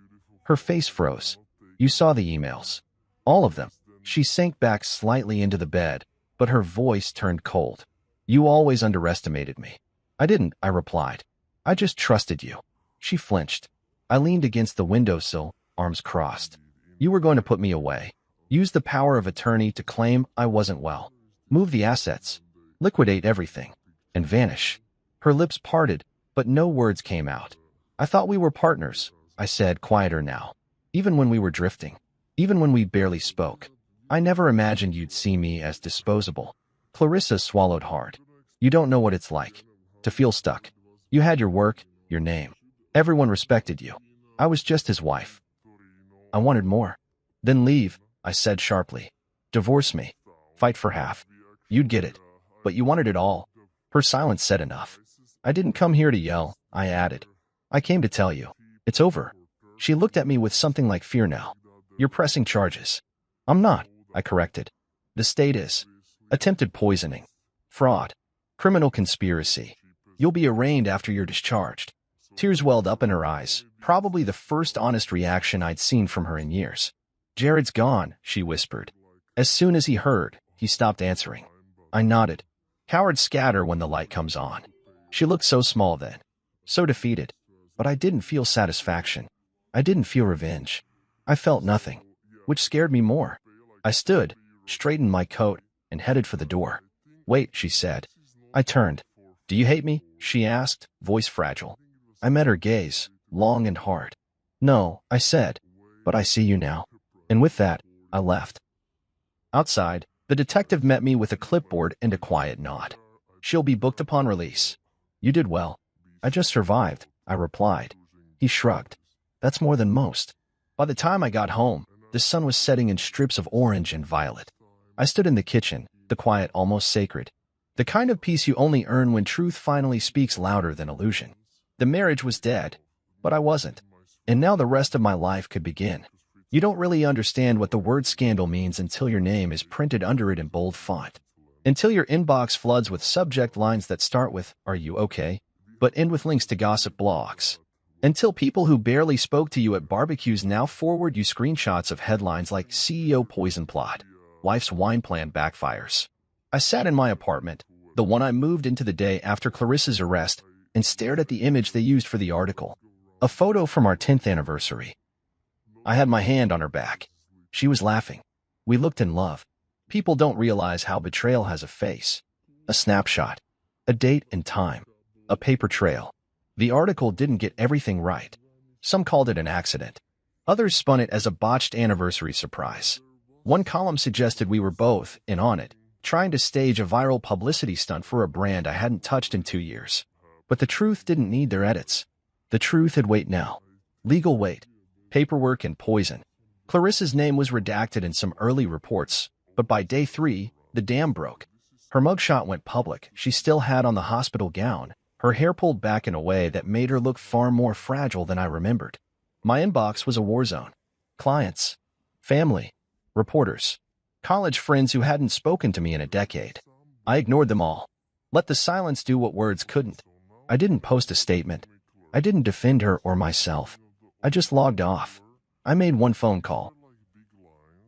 Her face froze. You saw the emails. All of them. She sank back slightly into the bed, but her voice turned cold. You always underestimated me. I didn't, I replied. I just trusted you. She flinched. I leaned against the windowsill, arms crossed. You were going to put me away. Use the power of attorney to claim I wasn't well. Move the assets. Liquidate everything. And vanish. Her lips parted, but no words came out. I thought we were partners, I said, quieter now. Even when we were drifting. Even when we barely spoke. I never imagined you'd see me as disposable. Clarissa swallowed hard. You don't know what it's like. To feel stuck. You had your work, your name. Everyone respected you. I was just his wife. I wanted more. Then leave, I said sharply. Divorce me. Fight for half. You'd get it. But you wanted it all. Her silence said enough. I didn't come here to yell, I added. I came to tell you. It's over. She looked at me with something like fear now. You're pressing charges. I'm not, I corrected. The state is. Attempted poisoning. Fraud. Criminal conspiracy. You'll be arraigned after you're discharged. Tears welled up in her eyes, probably the first honest reaction I'd seen from her in years. Jared's gone, she whispered. As soon as he heard, he stopped answering. I nodded. Cowards scatter when the light comes on. She looked so small then, so defeated. But I didn't feel satisfaction. I didn't feel revenge. I felt nothing, which scared me more. I stood, straightened my coat, and headed for the door. Wait, she said. I turned. Do you hate me? She asked, voice fragile. I met her gaze, long and hard. No, I said, but I see you now. And with that, I left. Outside, the detective met me with a clipboard and a quiet nod. She'll be booked upon release. You did well. I just survived, I replied. He shrugged. That's more than most. By the time I got home, the sun was setting in strips of orange and violet. I stood in the kitchen, the quiet almost sacred. The kind of peace you only earn when truth finally speaks louder than illusion. The marriage was dead, but I wasn't. And now the rest of my life could begin. You don't really understand what the word scandal means until your name is printed under it in bold font. Until your inbox floods with subject lines that start with, "Are you okay?" but end with links to gossip blogs. Until people who barely spoke to you at barbecues now forward you screenshots of headlines like CEO poison plot, wife's wine plan backfires. I sat in my apartment, the one I moved into the day after Clarissa's arrest, and stared at the image they used for the article. A photo from our 10th anniversary. I had my hand on her back. She was laughing. We looked in love. People don't realize how betrayal has a face. A snapshot. A date and time. A paper trail. The article didn't get everything right. Some called it an accident. Others spun it as a botched anniversary surprise. One column suggested we were both in on it, trying to stage a viral publicity stunt for a brand I hadn't touched in 2 years. But the truth didn't need their edits. The truth had weight now. Legal weight. Paperwork and poison. Clarissa's name was redacted in some early reports, but by day 3, the dam broke. Her mugshot went public. She still had on the hospital gown, her hair pulled back in a way that made her look far more fragile than I remembered. My inbox was a war zone. Clients. Family. Reporters. College friends who hadn't spoken to me in a decade. I ignored them all. Let the silence do what words couldn't. I didn't post a statement. I didn't defend her or myself. I just logged off. I made one phone call.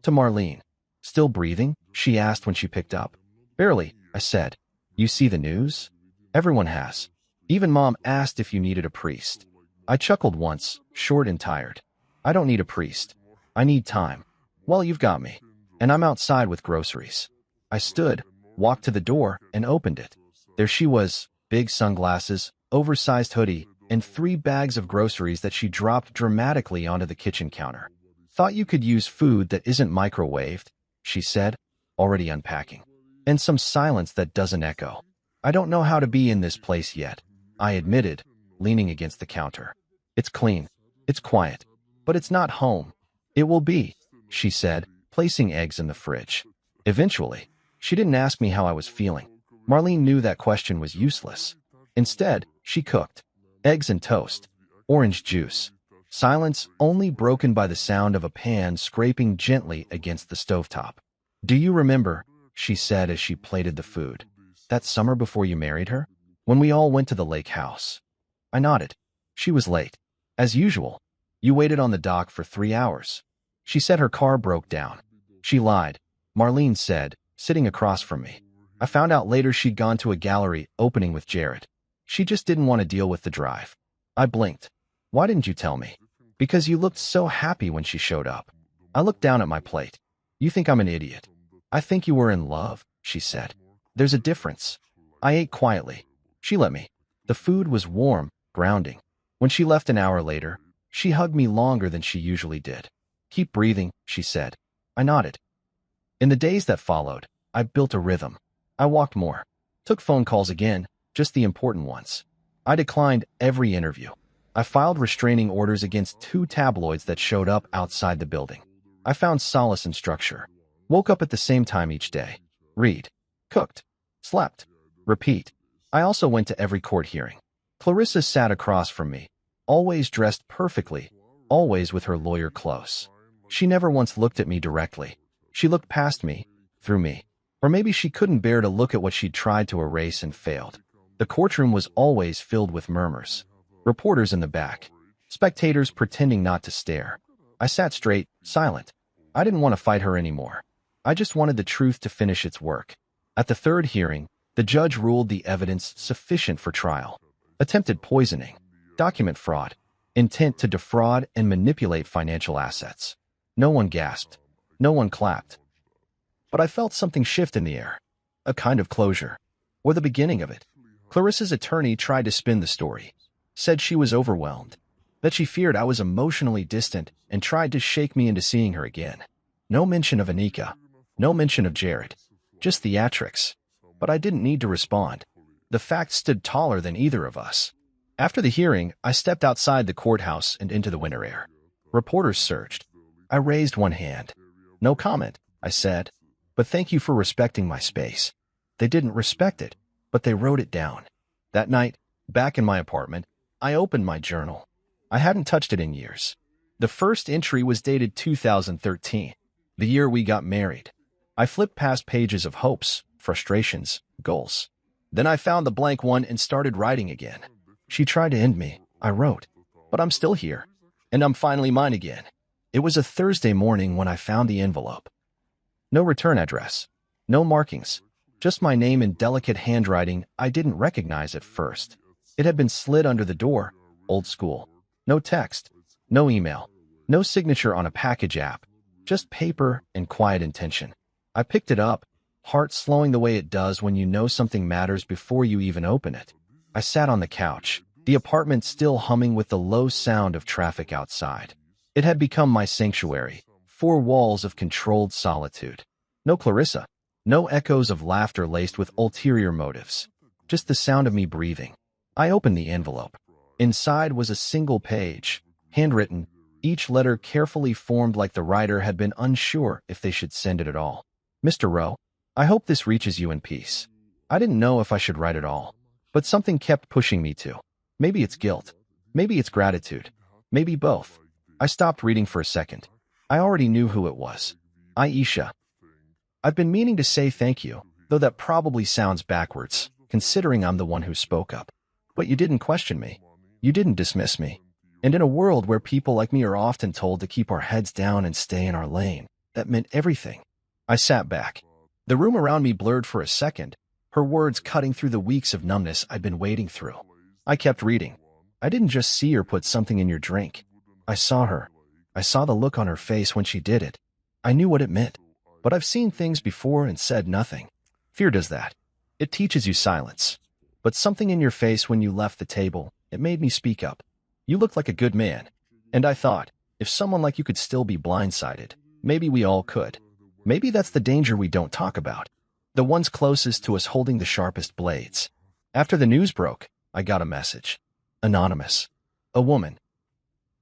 To Marlene. Still breathing? She asked when she picked up. Barely, I said. You see the news? Everyone has. Even Mom asked if you needed a priest. I chuckled once, short and tired. I don't need a priest. I need time. Well, you've got me. And I'm outside with groceries. I stood, walked to the door, and opened it. There she was, big sunglasses, oversized hoodie, and 3 bags of groceries that she dropped dramatically onto the kitchen counter. Thought you could use food that isn't microwaved, she said, already unpacking. And some silence that doesn't echo. I don't know how to be in this place yet, I admitted, leaning against the counter. It's clean. It's quiet. But it's not home. It will be, she said, placing eggs in the fridge. Eventually, she didn't ask me how I was feeling. Marlene knew that question was useless. Instead, she cooked. Eggs and toast. Orange juice. Silence only broken by the sound of a pan scraping gently against the stovetop. Do you remember, she said as she plated the food, that summer before you married her? When we all went to the lake house. I nodded. She was late. As usual. You waited on the dock for 3 hours. She said her car broke down. She lied. Marlene said, sitting across from me. I found out later she'd gone to a gallery opening with Jared. She just didn't want to deal with the drive. I blinked. Why didn't you tell me? Because you looked so happy when she showed up. I looked down at my plate. You think I'm an idiot. I think you were in love, she said. There's a difference. I ate quietly. She let me. The food was warm, grounding. When she left an hour later, she hugged me longer than she usually did. Keep breathing, she said. I nodded. In the days that followed, I built a rhythm. I walked more. Took phone calls again, just the important ones. I declined every interview. I filed restraining orders against 2 tabloids that showed up outside the building. I found solace in structure. Woke up at the same time each day. Read. Cooked. Slept. Repeat. I also went to every court hearing. Clarissa sat across from me, always dressed perfectly, always with her lawyer close. She never once looked at me directly. She looked past me, through me. Or maybe she couldn't bear to look at what she'd tried to erase and failed. The courtroom was always filled with murmurs. Reporters in the back. Spectators pretending not to stare. I sat straight, silent. I didn't want to fight her anymore. I just wanted the truth to finish its work. At the 3rd hearing, the judge ruled the evidence sufficient for trial. Attempted poisoning, document fraud, intent to defraud and manipulate financial assets. No one gasped. No one clapped. But I felt something shift in the air. A kind of closure. Or the beginning of it. Clarissa's attorney tried to spin the story. Said she was overwhelmed. That she feared I was emotionally distant and tried to shake me into seeing her again. No mention of Anika. No mention of Jared. Just theatrics. But I didn't need to respond. The facts stood taller than either of us. After the hearing, I stepped outside the courthouse and into the winter air. Reporters surged. I raised one hand. No comment, I said. But thank you for respecting my space. They didn't respect it, but they wrote it down. That night, back in my apartment, I opened my journal. I hadn't touched it in years. The first entry was dated 2013, the year we got married. I flipped past pages of hopes, frustrations, goals. Then I found the blank one and started writing again. She tried to end me, I wrote. But I'm still here. And I'm finally mine again. It was a Thursday morning when I found the envelope. No return address. No markings. Just my name in delicate handwriting I didn't recognize at first. It had been slid under the door, old school. No text. No email. No signature on a package app. Just paper and quiet intention. I picked it up, heart slowing the way it does when you know something matters before you even open it. I sat on the couch, the apartment still humming with the low sound of traffic outside. It had become my sanctuary, 4 walls of controlled solitude. No Clarissa. No echoes of laughter laced with ulterior motives. Just the sound of me breathing. I opened the envelope. Inside was a single page, handwritten, each letter carefully formed like the writer had been unsure if they should send it at all. Mr. Rowe, I hope this reaches you in peace. I didn't know if I should write at all, but something kept pushing me to. Maybe it's guilt. Maybe it's gratitude. Maybe both. I stopped reading for a second. I already knew who it was. Aisha. I've been meaning to say thank you, though that probably sounds backwards, considering I'm the one who spoke up. But you didn't question me. You didn't dismiss me. And in a world where people like me are often told to keep our heads down and stay in our lane, that meant everything. I sat back. The room around me blurred for a second, her words cutting through the weeks of numbness I'd been wading through. I kept reading. I didn't just see her put something in your drink. I saw her. I saw the look on her face when she did it. I knew what it meant. But I've seen things before and said nothing. Fear does that. It teaches you silence. But something in your face when you left the table, it made me speak up. You looked like a good man. And I thought, if someone like you could still be blindsided, maybe we all could. Maybe that's the danger we don't talk about. The ones closest to us holding the sharpest blades. After the news broke, I got a message. Anonymous. A woman.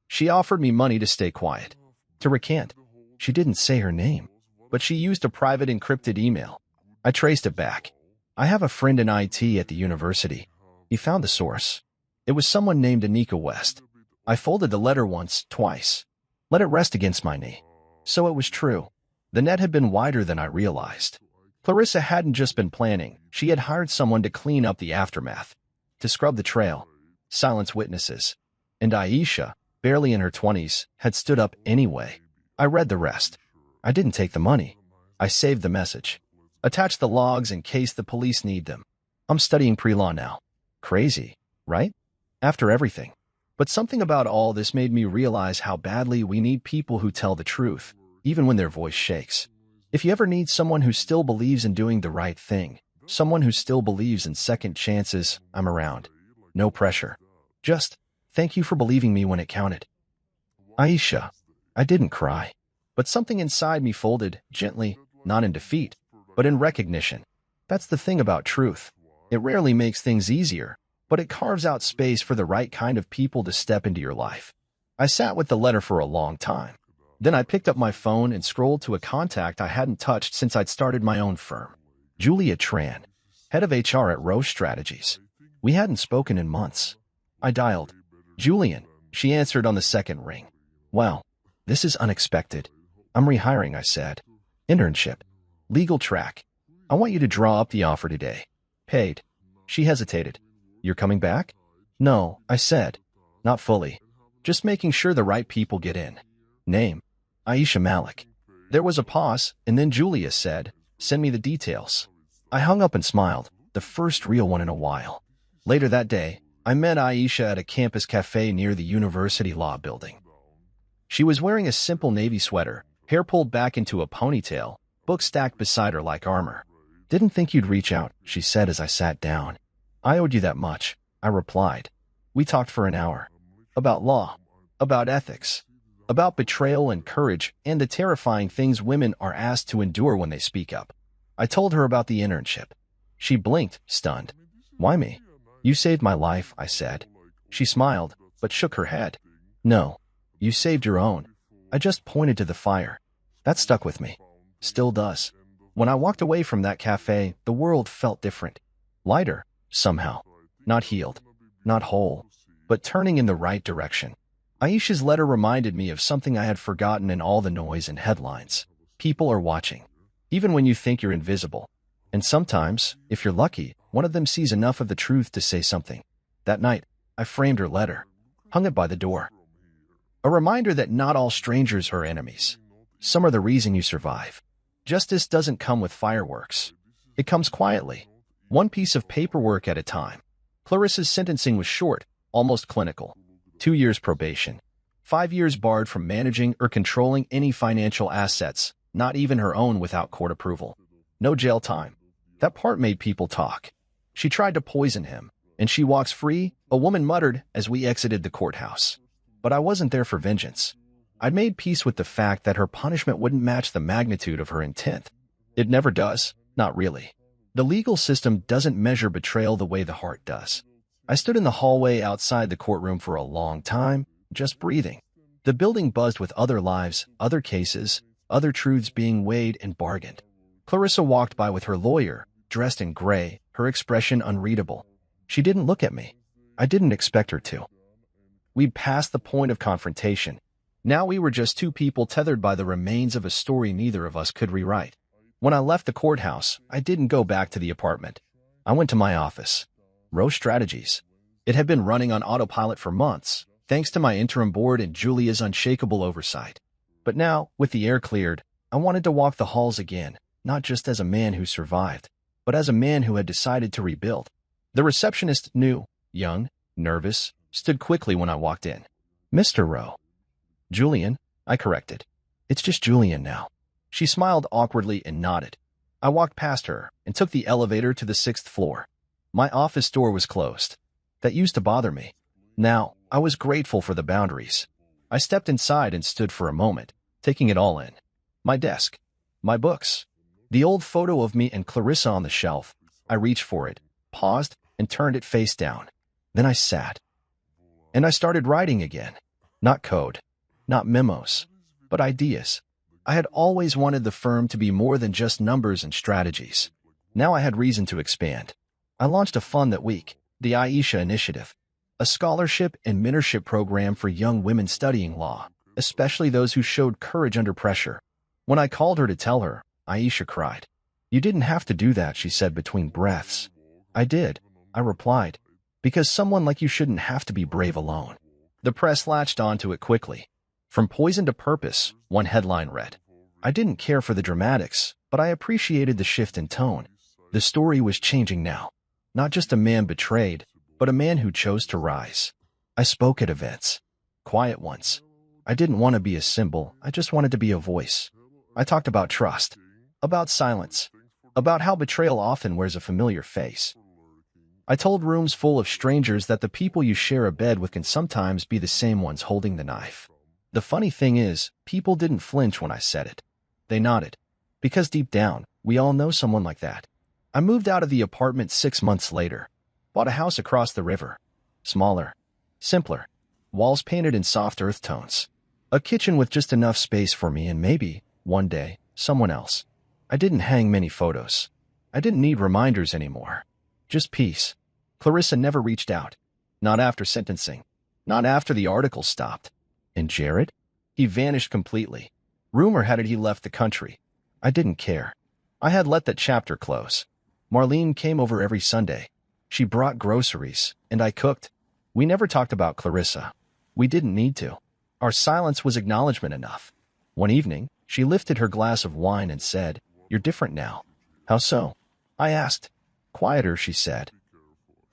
She offered me money to stay quiet. To recant. She didn't say her name. But she used a private encrypted email. I traced it back. I have a friend in IT at the university. He found the source. It was someone named Anika West. I folded the letter once, twice. Let it rest against my knee. So it was true. The net had been wider than I realized. Clarissa hadn't just been planning. She had hired someone to clean up the aftermath, to scrub the trail, silence witnesses. And Aisha, barely in her 20s, had stood up anyway. I read the rest. I didn't take the money. I saved the message. Attach the logs in case the police need them. I'm studying pre-law now. Crazy, right? After everything. But something about all this made me realize how badly we need people who tell the truth, even when their voice shakes. If you ever need someone who still believes in doing the right thing, someone who still believes in second chances, I'm around. No pressure. Just, thank you for believing me when it counted. Aisha. I didn't cry. But something inside me folded, gently, not in defeat, but in recognition. That's the thing about truth. It rarely makes things easier, but it carves out space for the right kind of people to step into your life. I sat with the letter for a long time. Then I picked up my phone and scrolled to a contact I hadn't touched since I'd started my own firm. Julia Tran, head of HR at Roche Strategies. We hadn't spoken in months. I dialed. Julian, she answered on the second ring. Wow, this is unexpected. I'm rehiring, I said. Internship. Legal track. I want you to draw up the offer today. Paid. She hesitated. You're coming back? No, I said. Not fully. Just making sure the right people get in. Name. Aisha Malik. There was a pause, and then Julia said, send me the details. I hung up and smiled, the first real one in a while. Later that day, I met Aisha at a campus cafe near the University Law Building. She was wearing a simple navy sweater, hair pulled back into a ponytail, books stacked beside her like armor. Didn't think you'd reach out, she said as I sat down. I owed you that much, I replied. We talked for an hour. About law, about ethics, about betrayal and courage, and the terrifying things women are asked to endure when they speak up. I told her about the internship. She blinked, stunned. Why me? You saved my life, I said. She smiled, but shook her head. No, you saved your own. I just pointed to the fire. That stuck with me. Still does. When I walked away from that cafe, the world felt different. Lighter, somehow. Not healed, not whole, but turning in the right direction. Aisha's letter reminded me of something I had forgotten in all the noise and headlines. People are watching, even when you think you're invisible. And sometimes, if you're lucky, one of them sees enough of the truth to say something. That night, I framed her letter, hung it by the door. A reminder that not all strangers are enemies. Some are the reason you survive. Justice doesn't come with fireworks. It comes quietly, one piece of paperwork at a time. Clarissa's sentencing was short, almost clinical. 2 years probation. 5 years barred from managing or controlling any financial assets, not even her own without court approval. No jail time. That part made people talk. She tried to poison him, and she walks free, a woman muttered as we exited the courthouse. But I wasn't there for vengeance. I'd made peace with the fact that her punishment wouldn't match the magnitude of her intent. It never does, not really. The legal system doesn't measure betrayal the way the heart does. I stood in the hallway outside the courtroom for a long time, just breathing. The building buzzed with other lives, other cases, other truths being weighed and bargained. Clarissa walked by with her lawyer, dressed in gray, her expression unreadable. She didn't look at me. I didn't expect her to. We'd passed the point of confrontation. Now we were just two people tethered by the remains of a story neither of us could rewrite. When I left the courthouse, I didn't go back to the apartment. I went to my office. Roche Strategies. It had been running on autopilot for months, thanks to my interim board and Julia's unshakable oversight. But now, with the air cleared, I wanted to walk the halls again, not just as a man who survived, but as a man who had decided to rebuild. The receptionist, new, young, nervous, stood quickly when I walked in. Mr. Rowe. Julian, I corrected. It's just Julian now. She smiled awkwardly and nodded. I walked past her and took the elevator to the 6th floor. My office door was closed. That used to bother me. Now, I was grateful for the boundaries. I stepped inside and stood for a moment, taking it all in. My desk. My books. The old photo of me and Clarissa on the shelf. I reached for it, paused, and turned it face down. Then I sat. And I started writing again. Not code. Not memos. But ideas. I had always wanted the firm to be more than just numbers and strategies. Now I had reason to expand. I launched a fund that week, the Aisha Initiative, a scholarship and mentorship program for young women studying law, especially those who showed courage under pressure. When I called her to tell her, Aisha cried. You didn't have to do that, she said between breaths. I did, I replied, because someone like you shouldn't have to be brave alone. The press latched onto it quickly. From poison to purpose, one headline read. I didn't care for the dramatics, but I appreciated the shift in tone. The story was changing now. Not just a man betrayed, but a man who chose to rise. I spoke at events. Quiet ones. I didn't want to be a symbol, I just wanted to be a voice. I talked about trust, about silence, about how betrayal often wears a familiar face. I told rooms full of strangers that the people you share a bed with can sometimes be the same ones holding the knife. The funny thing is, people didn't flinch when I said it. They nodded. Because deep down, we all know someone like that. I moved out of the apartment 6 months later. Bought a house across the river. Smaller. Simpler. Walls painted in soft earth tones. A kitchen with just enough space for me and maybe, one day, someone else. I didn't hang many photos. I didn't need reminders anymore. Just peace. Clarissa never reached out. Not after sentencing. Not after the article stopped. And Jared? He vanished completely. Rumor had it he left the country. I didn't care. I had let that chapter close. Marlene came over every Sunday. She brought groceries, and I cooked. We never talked about Clarissa. We didn't need to. Our silence was acknowledgement enough. One evening, she lifted her glass of wine and said, "You're different now." "How so?" I asked. "Quieter," she said.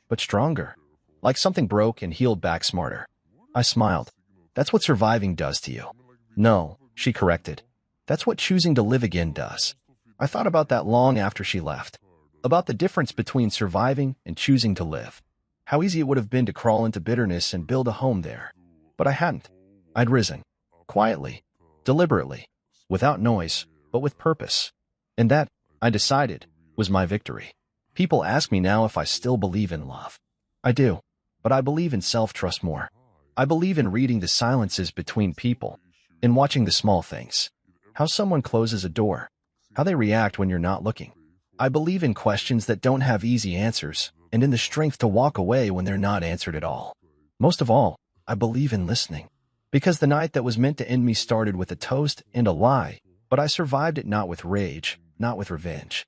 "But stronger. Like something broke and healed back smarter." I smiled. "That's what surviving does to you." "No," she corrected. "That's what choosing to live again does." I thought about that long after she left. About the difference between surviving and choosing to live. How easy it would have been to crawl into bitterness and build a home there. But I hadn't. I'd risen. Quietly. Deliberately. Without noise, but with purpose. And that, I decided, was my victory. People ask me now if I still believe in love. I do. But I believe in self-trust more. I believe in reading the silences between people. In watching the small things. How someone closes a door. How they react when you're not looking. I believe in questions that don't have easy answers, and in the strength to walk away when they're not answered at all. Most of all, I believe in listening. Because the night that was meant to end me started with a toast and a lie, but I survived it not with rage, not with revenge.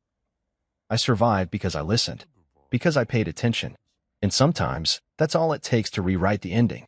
I survived because I listened. Because I paid attention. And sometimes, that's all it takes to rewrite the ending.